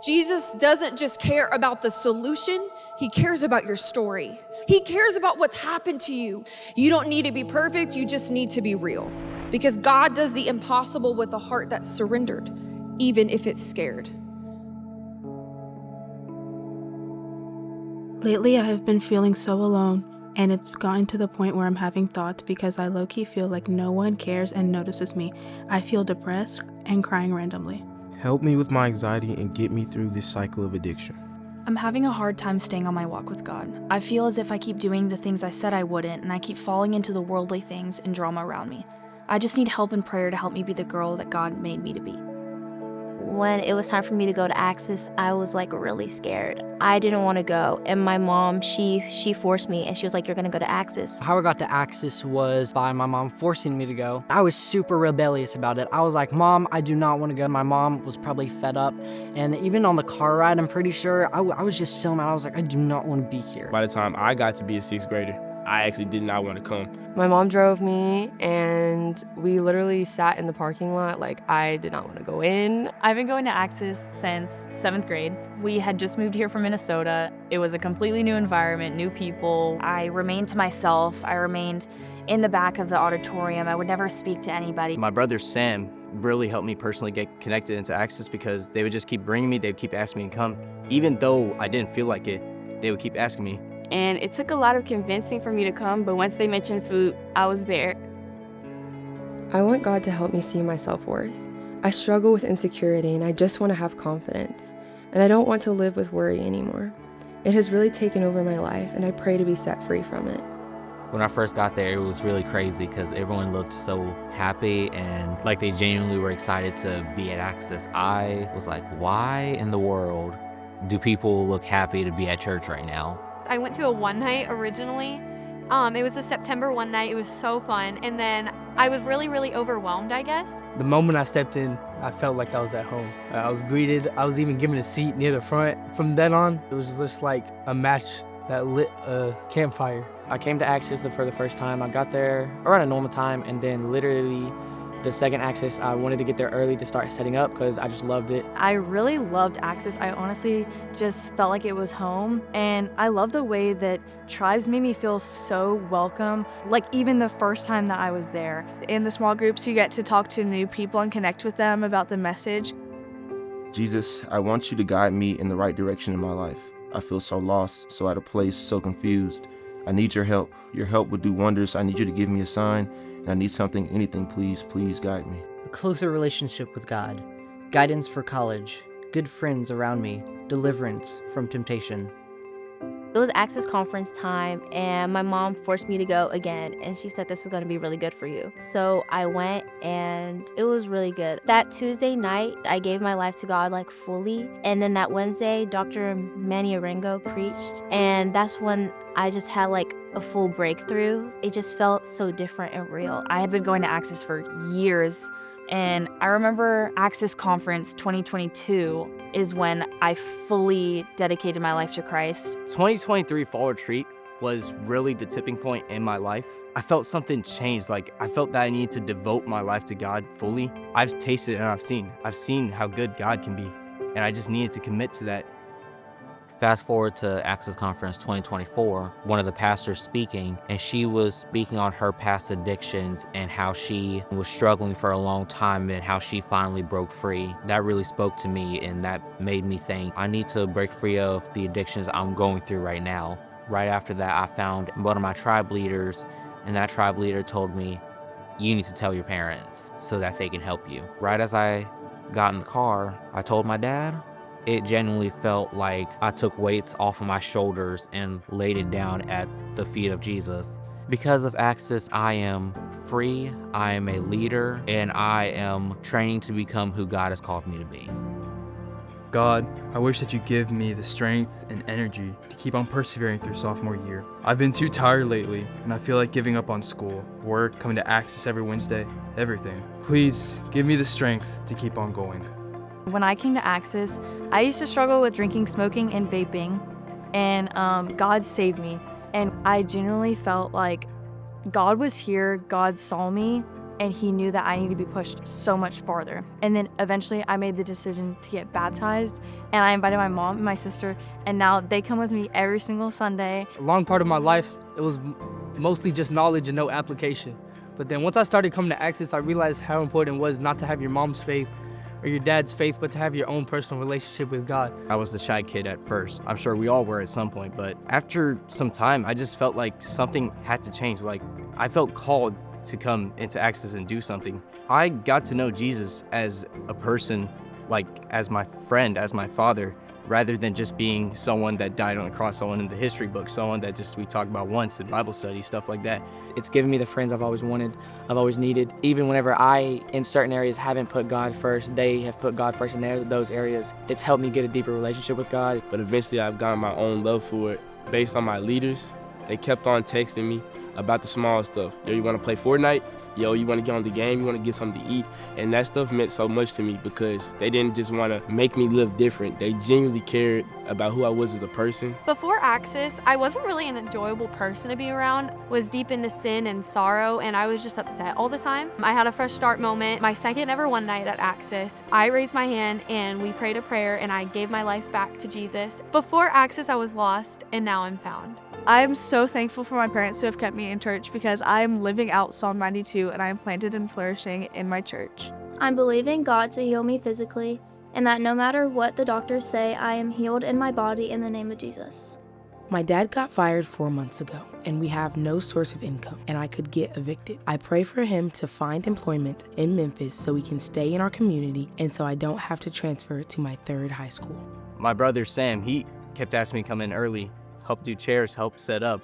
Jesus doesn't just care about the solution, he cares about your story. He cares about what's happened to you. You don't need to be perfect, you just need to be real. Because God does the impossible with a heart that's surrendered, even if it's scared. Lately, I have been feeling so alone, and it's gotten to the point where I'm having thoughts because I low-key feel like no one cares and notices me. I feel depressed and crying randomly. Help me with my anxiety and get me through this cycle of addiction. I'm having a hard time staying on my walk with God. I feel as if I keep doing the things I said I wouldn't, and I keep falling into the worldly things and drama around me. I just need help and prayer to help me be the girl that God made me to be. When it was time for me to go to Access, I was like really scared. I didn't want to go, and my mom, she forced me, and she was like, "You're gonna go to Access." How I got to Access was by my mom forcing me to go. I was super rebellious about it. I was like, "Mom, I do not want to go." My mom was probably fed up, and even on the car ride, I'm pretty sure, I was just so mad. I was like, "I do not want to be here." By the time I got to be a sixth grader, I actually did not want to come. My mom drove me, and we literally sat in the parking lot. Like, I did not want to go in. I've been going to Access since 7th grade. We had just moved here from Minnesota. It was a completely new environment, new people. I remained to myself. I remained in the back of the auditorium. I would never speak to anybody. My brother Sam really helped me personally get connected into Access because they would just keep bringing me, they would keep asking me to come. Even though I didn't feel like it, they would keep asking me. And it took a lot of convincing for me to come, but once they mentioned food, I was there. I want God to help me see my self-worth. I struggle with insecurity, and I just want to have confidence. And I don't want to live with worry anymore. It has really taken over my life, and I pray to be set free from it. When I first got there, it was really crazy because everyone looked so happy and like they genuinely were excited to be at Access. I was like, why in the world do people look happy to be at church right now? I went to a one night originally. It was a September one night. It was so fun. And then I was really, really overwhelmed, I guess. The moment I stepped in, I felt like I was at home. I was greeted. I was even given a seat near the front. From then on, it was just like a match that lit a campfire. I came to Access for the first time. I got there around a normal time, and then literally the second Access, I wanted to get there early to start setting up because I just loved it. I really loved Access. I honestly just felt like it was home. And I love the way that Tribes made me feel so welcome, like even the first time that I was there. In the small groups, you get to talk to new people and connect with them about the message. Jesus, I want you to guide me in the right direction in my life. I feel so lost, so out of place, so confused. I need your help. Your help would do wonders. I need you to give me a sign. And I need something, anything, please guide me. A closer relationship with God, guidance for college, good friends around me, deliverance from temptation. It was Access conference time, and my mom forced me to go again, and she said this is going to be really good for you. So I went, and it was really good. That Tuesday night, I gave my life to God like fully, and then that Wednesday, Dr. Manny Arango preached, and that's when I just had like a full breakthrough. It just felt so different and real. I had been going to Access for years, and I remember Access Conference 2022 is when I fully dedicated my life to Christ. 2023 Fall Retreat was really the tipping point in my life. I felt something changed. Like, I felt that I needed to devote my life to God fully. I've tasted and I've seen how good God can be, and I just needed to commit to that. Fast forward to Access Conference 2024, one of the pastors speaking, and she was speaking on her past addictions and how she was struggling for a long time and how she finally broke free. That really spoke to me, and that made me think, I need to break free of the addictions I'm going through right now. Right after that, I found one of my tribe leaders, and that tribe leader told me, you need to tell your parents so that they can help you. Right as I got in the car, I told my dad. It genuinely felt like I took weights off of my shoulders and laid it down at the feet of Jesus. Because of Access, I am free, I am a leader, and I am training to become who God has called me to be. God, I wish that you give me the strength and energy to keep on persevering through sophomore year. I've been too tired lately, and I feel like giving up on school, work, coming to Access every Wednesday, everything. Please give me the strength to keep on going. When I came to Access, I used to struggle with drinking, smoking, and vaping, and God saved me. And I genuinely felt like God was here, God saw me, and he knew that I needed to be pushed so much farther. And then eventually I made the decision to get baptized, and I invited my mom and my sister, and now they come with me every single Sunday. A long part of my life, it was mostly just knowledge and no application. But then once I started coming to Access, I realized how important it was not to have your mom's faith or your dad's faith, but to have your own personal relationship with God. I was the shy kid at first. I'm sure we all were at some point, but after some time, I just felt like something had to change. Like, I felt called to come into Access and do something. I got to know Jesus as a person, like as my friend, as my father, rather than just being someone that died on the cross, someone in the history book, someone that just we talked about once in Bible study, stuff like that. It's given me the friends I've always wanted, I've always needed. Even whenever I, in certain areas, haven't put God first, they have put God first in those areas. It's helped me get a deeper relationship with God. But eventually I've gotten my own love for it based on my leaders. They kept on texting me about the small stuff. Yo, you want to play Fortnite? Yo, you want to get on the game? You want to get something to eat? And that stuff meant so much to me because they didn't just want to make me live different. They genuinely cared about who I was as a person. Before Access, I wasn't really an enjoyable person to be around, was deep into sin and sorrow, and I was just upset all the time. I had a fresh start moment. My second ever one night at Access, I raised my hand and we prayed a prayer and I gave my life back to Jesus. Before Access, I was lost and now I'm found. I am so thankful for my parents who have kept me in church because I am living out Psalm 92 and I am planted and flourishing in my church. I'm believing God to heal me physically, and that no matter what the doctors say, I am healed in my body in the name of Jesus. My dad got fired 4 months ago, and we have no source of income, and I could get evicted. I pray for him to find employment in Memphis so we can stay in our community and so I don't have to transfer to my third high school. My brother Sam, he kept asking me to come in early, help do chairs, help set up.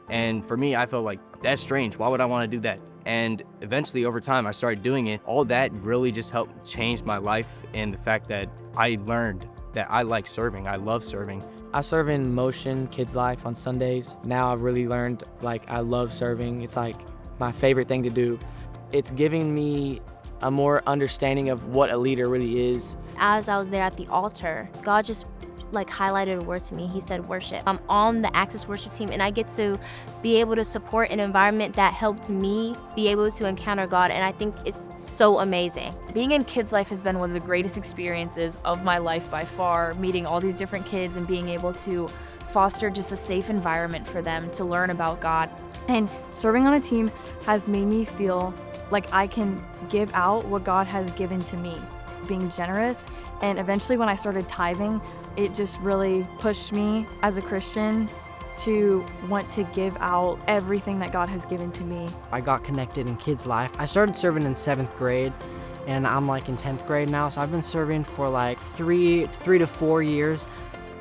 And for me, I felt like, that's strange. Why would I want to do that? And eventually, over time, I started doing it. All that really just helped change my life and the fact that I learned that I like serving. I love serving. I serve in Motion Kids Life on Sundays. Now I've really learned, like, I love serving. It's like my favorite thing to do. It's giving me a more understanding of what a leader really is. As I was there at the altar, God just highlighted a word to me. He said worship. I'm on the Access worship team and I get to be able to support an environment that helped me be able to encounter God, and I think it's so amazing. Being in Kids Life has been one of the greatest experiences of my life by far, meeting all these different kids and being able to foster just a safe environment for them to learn about God. And serving on a team has made me feel like I can give out what God has given to me, being generous. And eventually when I started tithing, it just really pushed me as a Christian to want to give out everything that God has given to me. I got connected in Kids Life. I started serving in 7th grade, and I'm in 10th grade now, so I've been serving for 3 to 4 years.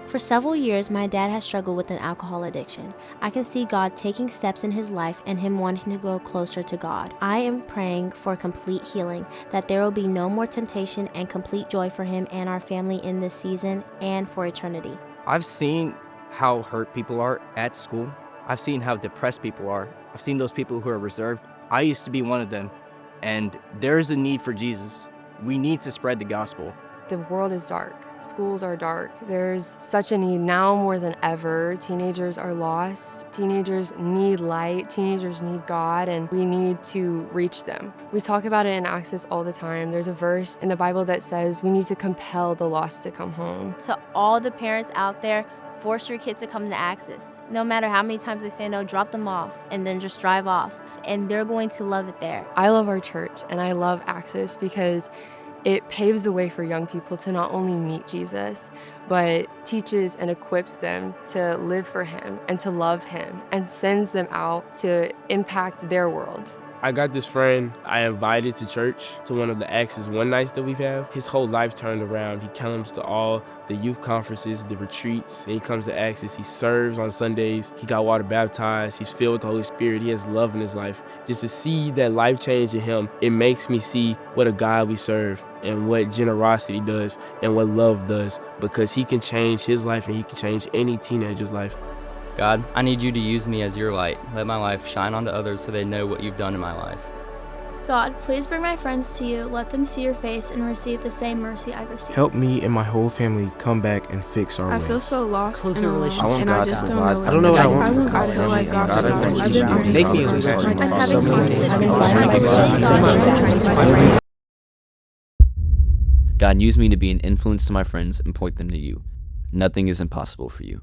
For several years, my dad has struggled with an alcohol addiction. I can see God taking steps in his life and him wanting to grow closer to God. I am praying for complete healing, that there will be no more temptation and complete joy for him and our family in this season and for eternity. I've seen how hurt people are at school. I've seen how depressed people are. I've seen those people who are reserved. I used to be one of them, and there's a need for Jesus. We need to spread the gospel. The world is dark. Schools are dark. There's such a need now more than ever. Teenagers are lost. Teenagers need light. Teenagers need God, and we need to reach them. We talk about it in Access all the time. There's a verse in the Bible that says we need to compel the lost to come home. To all the parents out there, force your kids to come to Access. No matter how many times they say no, drop them off and then just drive off, and they're going to love it there. I love our church and I love Access because it paves the way for young people to not only meet Jesus, but teaches and equips them to live for him and to love him, and sends them out to impact their world. I got this friend I invited to church, to one of the Access One Nights that we've had. His whole life turned around. He comes to all the youth conferences, the retreats. Then he comes to Access. He serves on Sundays. He got water baptized. He's filled with the Holy Spirit. He has love in his life. Just to see that life change in him, it makes me see what a God we serve and what generosity does and what love does, because he can change his life and he can change any teenager's life. God, I need you to use me as your light. Let my life shine onto others so they know what you've done in my life. God, please bring my friends to you. Let them see your face and receive the same mercy I've received. Help me and my whole family come back and fix our way. I feel so lost Closer and relationship. alone, and I just don't know. I don't know what I want I from God. feel like God God, I should want I've you been to praying. make me a leader. God, use me to be an influence to my friends and point them to you. Nothing is impossible for you.